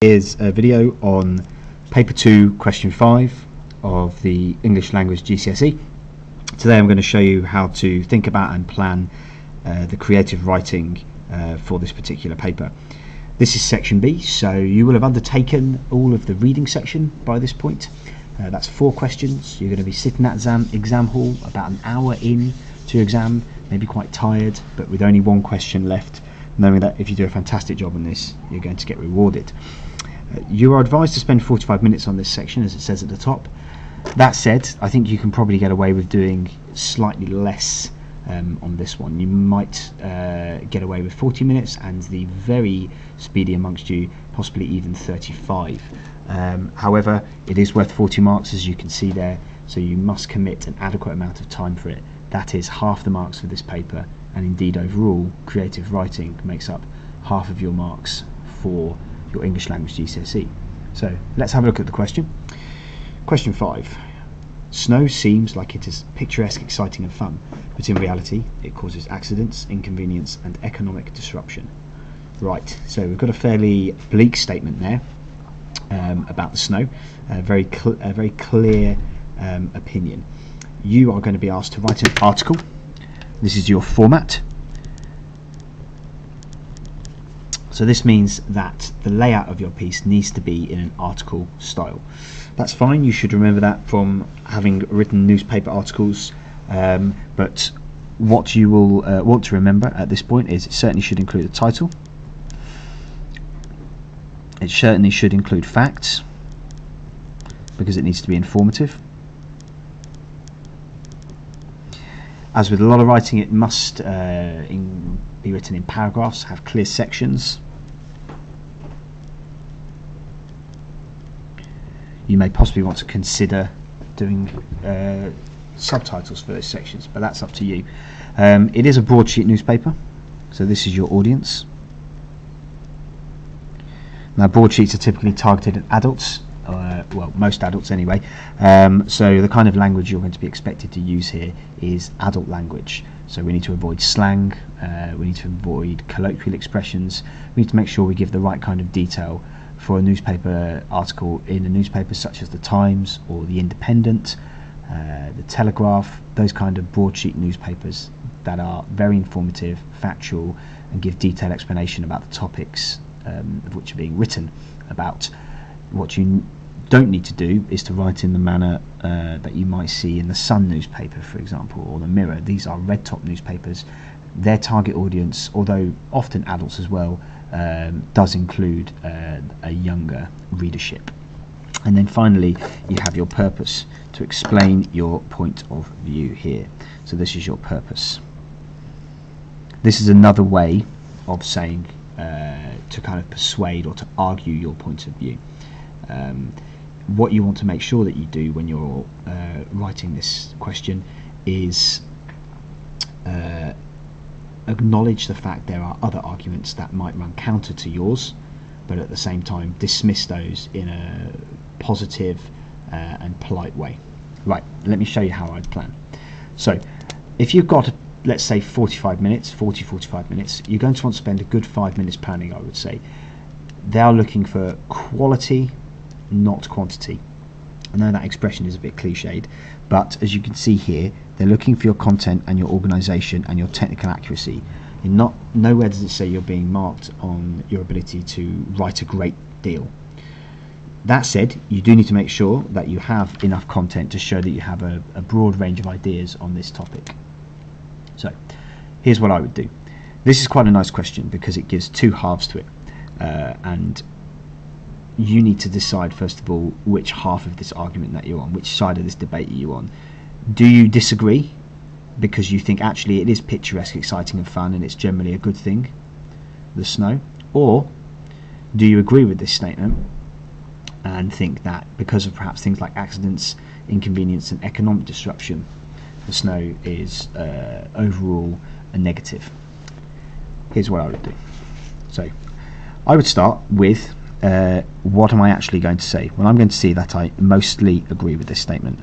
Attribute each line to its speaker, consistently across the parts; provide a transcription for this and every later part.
Speaker 1: Here's a video on paper 2 question 5 of the English language GCSE. Today I'm going to show you how to think about and plan the creative writing for this particular paper. This is section B, so you will have undertaken all of the reading section by this point. That's 4 questions. You're going to be sitting at exam hall about an hour in to your exam, maybe quite tired, but with only 1 question left, knowing that if you do a fantastic job on this, you're going to get rewarded. You are advised to spend 45 minutes on this section, as it says at the top. That said, I think you can probably get away with doing slightly less on this one. You might get away with 40 minutes, and the very speedy amongst you possibly even 35. However, it is worth 40 marks, as you can see there, so you must commit an adequate amount of time for it. That is half the marks for this paper, and indeed overall creative writing makes up half of your marks for your English language GCSE. So let's have a look at the question. Question 5. Snow seems like it is picturesque, exciting and fun, but in reality it causes accidents, inconvenience and economic disruption. Right, so we've got a fairly bleak statement there about the snow, a very clear opinion. You are going to be asked to write an article. This is your format. So this means that the layout of your piece needs to be in an article style. That's fine, you should remember that from having written newspaper articles, but what you will want to remember at this point is it certainly should include a title. It certainly should include facts, because it needs to be informative. As with a lot of writing, it must be written in paragraphs, have clear sections. You may possibly want to consider doing subtitles for those sections, but that's up to you. It is a broadsheet newspaper, so this is your audience. Now, broadsheets are typically targeted at adults, well, most adults anyway, so the kind of language you're going to be expected to use here is adult language. So we need to avoid slang, we need to avoid colloquial expressions, we need to make sure we give the right kind of detail for a newspaper article in a newspaper such as the Times or the Independent, the Telegraph, those kind of broadsheet newspapers that are very informative, factual and give detailed explanation about the topics of which are being written about. What you don't need to do is to write in the manner that you might see in the Sun newspaper, for example, or the Mirror. These are red top newspapers. Their target audience, although often adults as well, does include a younger readership. And then finally you have your purpose, to explain your point of view here. So this is your purpose. This is another way of saying to kind of persuade or to argue your point of view. What you want to make sure that you do when you're writing this question is acknowledge the fact there are other arguments that might run counter to yours, but at the same time dismiss those in a positive and polite way. Right, let me show you how I'd plan. So if you've got, let's say 45 minutes, you're going to want to spend a good 5 minutes planning, I would say. They are looking for quality, not quantity. I know that expression is a bit cliched, but as you can see here, they're looking for your content and your organisation and your technical accuracy. Nowhere does it say you're being marked on your ability to write a great deal. That said, you do need to make sure that you have enough content to show that you have a broad range of ideas on this topic. So here's what I would do. This is quite a nice question because it gives 2 halves to it, and you need to decide first of all which half of this argument that you're on, which side of this debate are you on. Do you disagree because you think actually it is picturesque, exciting and fun and it's generally a good thing, the snow? Or do you agree with this statement and think that because of perhaps things like accidents, inconvenience and economic disruption, the snow is overall a negative? Here's what I would do. So I would start with what am I actually going to say? Well, I'm going to say that I mostly agree with this statement.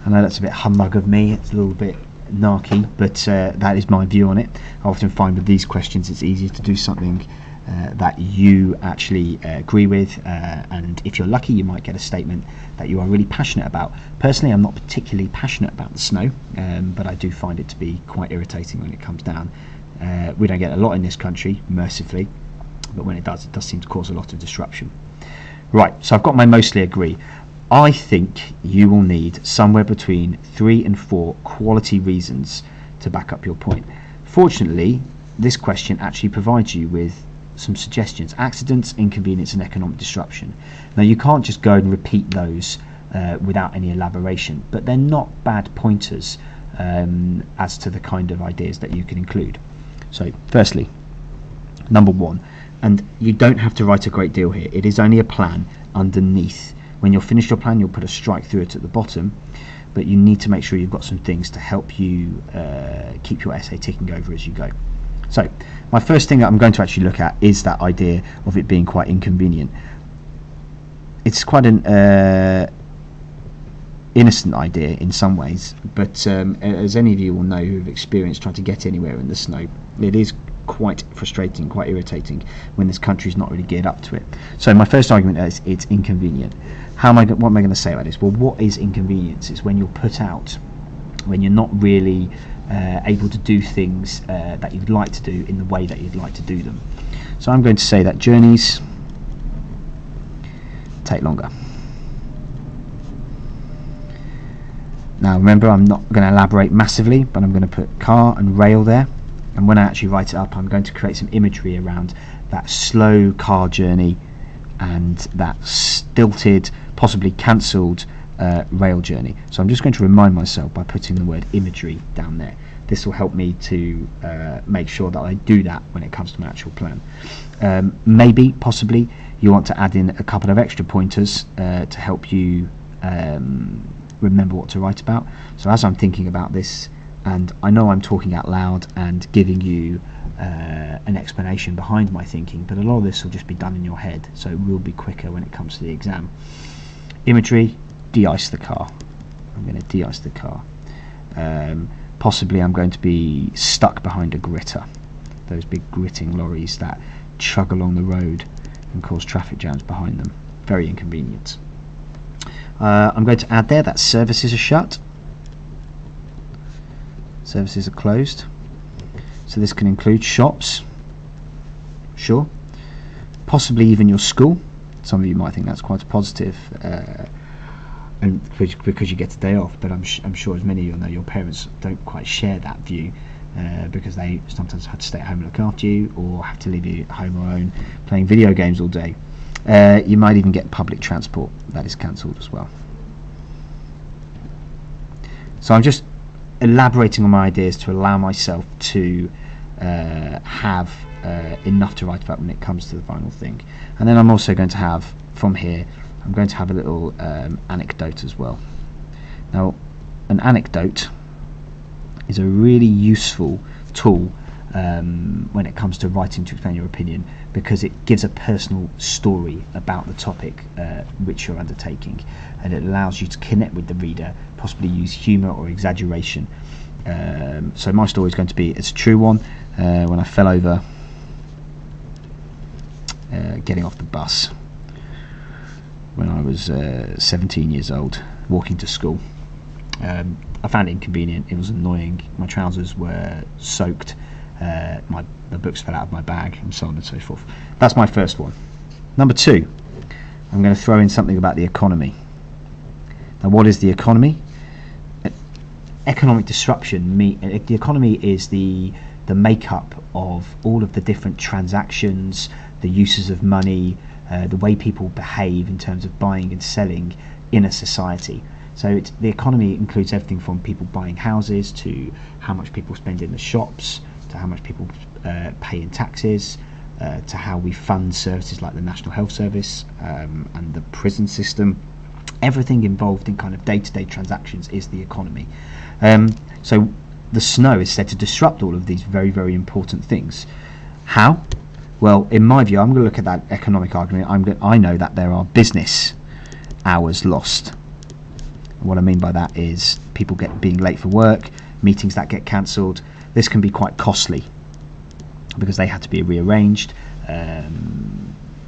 Speaker 1: I know that's a bit humbug of me, it's a little bit narky, but that is my view on it. I often find with these questions it's easier to do something that you actually agree with, and if you're lucky you might get a statement that you are really passionate about. Personally, I'm not particularly passionate about the snow, but I do find it to be quite irritating when it comes down. We don't get a lot in this country, mercifully, but when it does seem to cause a lot of disruption. Right, so I've got my mostly agree. I think you will need somewhere between 3 and 4 quality reasons to back up your point. Fortunately, this question actually provides you with some suggestions: accidents, inconvenience and economic disruption. Now you can't just go and repeat those without any elaboration, but they're not bad pointers as to the kind of ideas that you can include. So firstly, number 1, and you don't have to write a great deal here, it is only a plan underneath. When you're finished your plan, you'll put a strike through it at the bottom, but you need to make sure you've got some things to help you keep your essay ticking over as you go. So my first thing that I'm going to actually look at is that idea of it being quite inconvenient. It's quite an innocent idea in some ways, but as any of you will know who have experienced trying to get anywhere in the snow, it is quite frustrating, quite irritating when this country is not really geared up to it. So my first argument is it's inconvenient. What am I going to say about this? Well, what is inconvenience? It's when you're put out, when you're not really able to do things that you'd like to do in the way that you'd like to do them. So I'm going to say that journeys take longer. Now remember, I'm not going to elaborate massively, but I'm going to put car and rail there. And when I actually write it up, I'm going to create some imagery around that slow car journey and that stilted, possibly cancelled rail journey. So I'm just going to remind myself by putting the word imagery down there. This will help me to make sure that I do that when it comes to my actual plan. Maybe, possibly, you want to add in a couple of extra pointers to help you remember what to write about. So as I'm thinking about this, and I know I'm talking out loud and giving you an explanation behind my thinking, but a lot of this will just be done in your head, so it will be quicker when it comes to the exam. Imagery, de-ice the car. I'm going to de-ice the car. Possibly I'm going to be stuck behind a gritter, those big gritting lorries that chug along the road and cause traffic jams behind them. Very inconvenient. I'm going to add there that services are shut. Services are closed. So this can include shops, sure, possibly even your school. Some of you might think that's quite a positive, and because you get a day off, but I'm sure as many of you know, your parents don't quite share that view, because they sometimes have to stay at home and look after you, or have to leave you at home alone playing video games all day. You might even get public transport that is cancelled as well. So I'm just elaborating on my ideas to allow myself to have enough to write about when it comes to the final thing. And then I'm also going to have, from here, I'm going to have a little anecdote as well. Now, an anecdote is a really useful tool when it comes to writing to explain your opinion, because it gives a personal story about the topic which you're undertaking, and it allows you to connect with the reader, possibly use humour or exaggeration. So my story is going to be, it's a true one, when I fell over getting off the bus when I was 17 years old, walking to school. I found it inconvenient, it was annoying, my trousers were soaked, the books fell out of my bag, and so on and so forth. That's my first one. Number 2, I'm going to throw in something about the economy. Now, what is the economy? Economic disruption. The economy is the makeup of all of the different transactions, the uses of money, the way people behave in terms of buying and selling in a society. So the economy includes everything from people buying houses, to how much people spend in the shops, to how much people pay in taxes, to how we fund services like the National Health Service and the prison system. Everything involved in kind of day-to-day transactions is the economy. So the snow is said to disrupt all of these very, very important things. How? Well, in my view, I'm going to look at that economic argument. I know that there are business hours lost. What I mean by that is people being late for work, meetings that get cancelled. This can be quite costly because they had to be rearranged.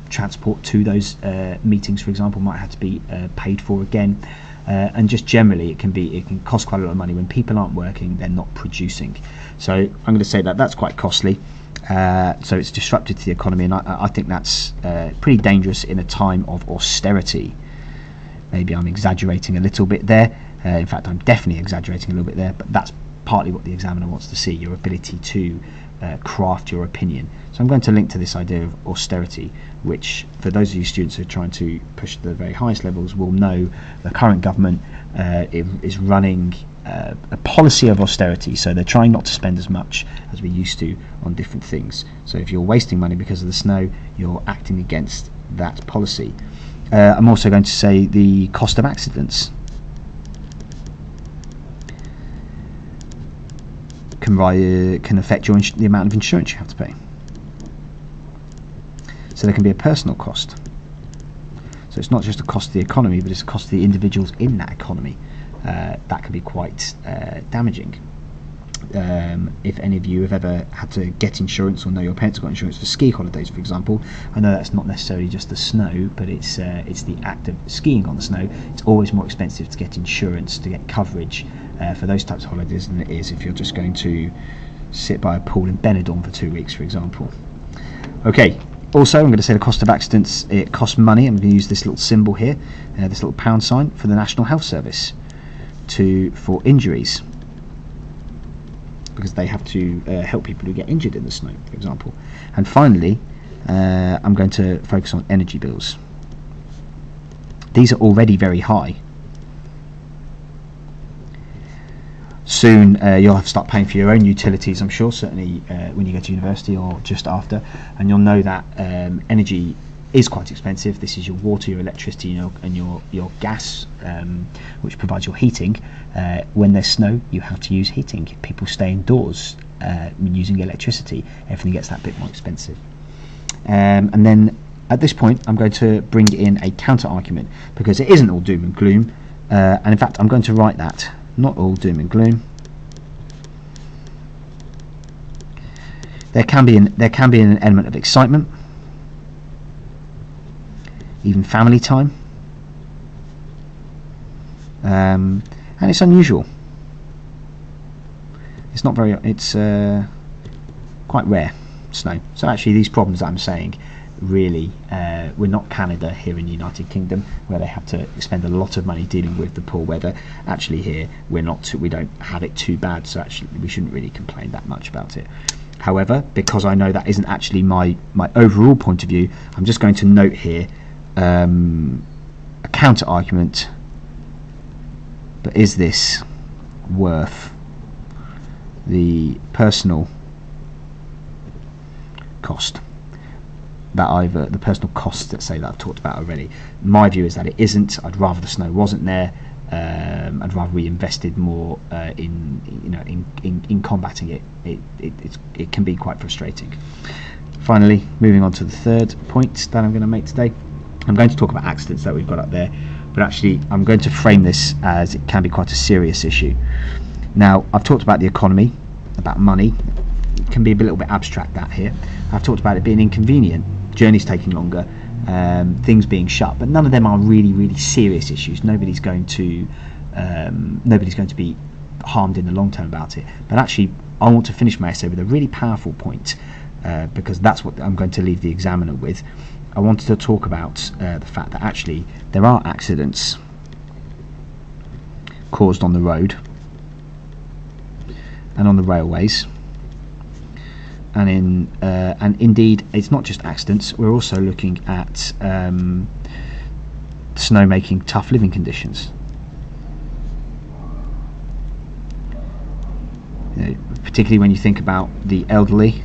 Speaker 1: transport to those meetings, for example, might have to be paid for again. And just generally, it can cost quite a lot of money when people aren't working; they're not producing. So I'm going to say that that's quite costly. So it's disrupted to the economy, and I think that's pretty dangerous in a time of austerity. Maybe I'm exaggerating a little bit there. In fact, I'm definitely exaggerating a little bit there, but that's partly what the examiner wants to see, your ability to craft your opinion. So I'm going to link to this idea of austerity, which for those of you students who are trying to push to the very highest levels will know the current government is running a policy of austerity. So they're trying not to spend as much as we used to on different things. So if you're wasting money because of the snow, you're acting against that policy. I'm also going to say the cost of accidents can affect the amount of insurance you have to pay. So there can be a personal cost. So it's not just a cost to the economy, but it's a cost to the individuals in that economy. That can be quite damaging. If any of you have ever had to get insurance or know your parents have got insurance for ski holidays, for example, I know that's not necessarily just the snow, but it's the act of skiing on the snow. It's always more expensive to get insurance, to get coverage for those types of holidays than it is if you're just going to sit by a pool in Benidorm for 2 weeks, for example. Okay, also I'm going to say the cost of accidents, it costs money. I'm going to use this little symbol here, this little pound sign, for the National Health Service for injuries, because they have to help people who get injured in the snow, for example. And finally, I'm going to focus on energy bills. These are already very high. Soon you'll have to start paying for your own utilities, I'm sure, certainly when you go to university or just after, and you'll know that energy is quite expensive. This is your water, your electricity, and your gas, which provides your heating. When there's snow, you have to use heating. People stay indoors using electricity. Everything gets that bit more expensive. And then at this point, I'm going to bring in a counter argument, because it isn't all doom and gloom. And in fact, I'm going to write that. Not all doom and gloom. There can be an element of excitement, even family time, and it's unusual. It's not very. It's quite rare, snow. So actually, these problems that I'm saying, really, we're not Canada here in the United Kingdom, where they have to spend a lot of money dealing with the poor weather. Actually, here we don't have it too bad, so actually we shouldn't really complain that much about it. However, because I know that isn't actually my overall point of view, I'm just going to note here a counter argument. But is this worth the personal cost the personal costs, let's say, that I've talked about already? My view is that it isn't. I'd rather the snow wasn't there. I'd rather we invested more in combating it. It can be quite frustrating. Finally, moving on to the third point that I'm going to make today, I'm going to talk about accidents that we've got up there, but actually I'm going to frame this as it can be quite a serious issue. Now, I've talked about the economy, about money. It can be a little bit abstract, that here. I've talked about it being inconvenient, journeys taking longer, things being shut, but none of them are really, really serious issues. Nobody's going to be harmed in the long term about it. But actually, I want to finish my essay with a really powerful point, because that's what I'm going to leave the examiner with. I wanted to talk about the fact that actually there are accidents caused on the road and on the railways, and indeed it's not just accidents. We're also looking at snow making tough living conditions. Particularly when you think about the elderly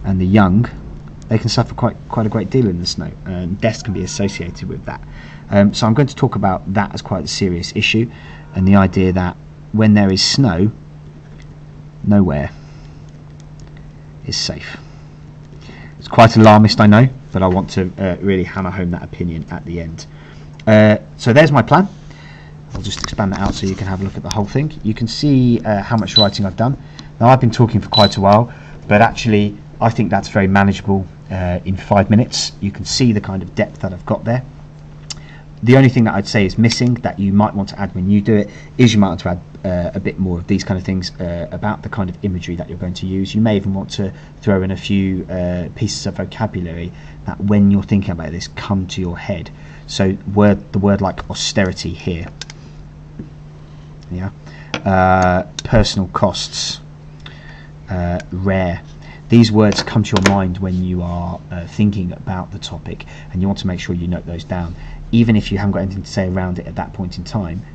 Speaker 1: and the young, they can suffer quite a great deal in the snow, and deaths can be associated with that. So I'm going to talk about that as quite a serious issue, and the idea that when there is snow, nowhere is safe. It's quite alarmist, I know, but I want to really hammer home that opinion at the end. So there's my plan. I'll just expand that out so you can have a look at the whole thing. You can see how much writing I've done. Now, I've been talking for quite a while, but actually I think that's very manageable in 5 minutes. You can see the kind of depth that I've got there. The only thing that I'd say is missing that you might want to add when you do it is you might want to add a bit more of these kind of things about the kind of imagery that you're going to use. You may even want to throw in a few pieces of vocabulary that when you're thinking about this come to your head. So the word like austerity here, yeah, personal costs, rare. These words come to your mind when you are thinking about the topic, and you want to make sure you note those down. Even if you haven't got anything to say around it at that point in time,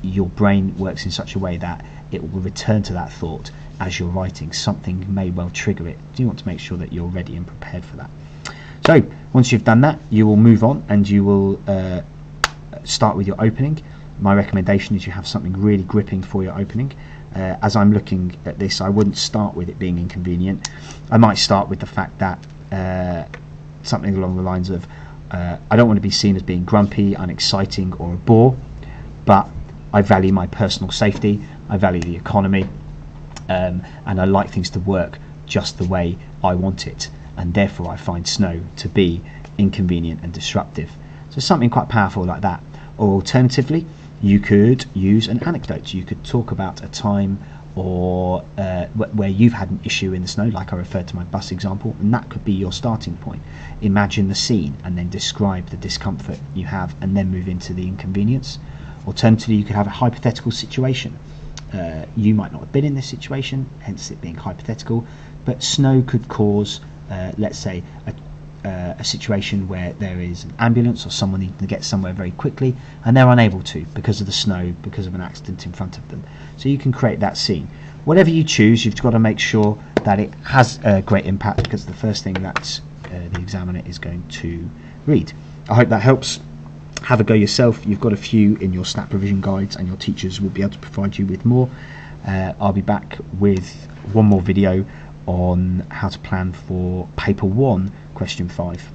Speaker 1: your brain works in such a way that it will return to that thought as you're writing. Something may well trigger it. You want to make sure that you're ready and prepared for that. So once you've done that, you will move on and you will start with your opening. My recommendation is you have something really gripping for your opening. As I'm looking at this, I wouldn't start with it being inconvenient. I might start with the fact that something along the lines of I don't want to be seen as being grumpy, unexciting or a bore, but I value my personal safety, I value the economy, and I like things to work just the way I want it, and therefore I find snow to be inconvenient and disruptive. So something quite powerful like that. Or alternatively, you could use an anecdote. You could talk about a time or where you've had an issue in the snow, like I referred to my bus example, and that could be your starting point. Imagine the scene and then describe the discomfort you have and then move into the inconvenience. Alternatively, you could have a hypothetical situation. You might not have been in this situation, hence it being hypothetical, but snow could cause, let's say, a situation where there is an ambulance or someone needing to get somewhere very quickly and they're unable to because of the snow, because of an accident in front of them. So you can create that scene. Whatever you choose, you've got to make sure that it has a great impact, because the first thing that the examiner is going to read. I hope that helps. Have a go yourself. You've got a few in your Snap revision guides and your teachers will be able to provide you with more. I'll be back with one more video on how to plan for paper 1 question 5.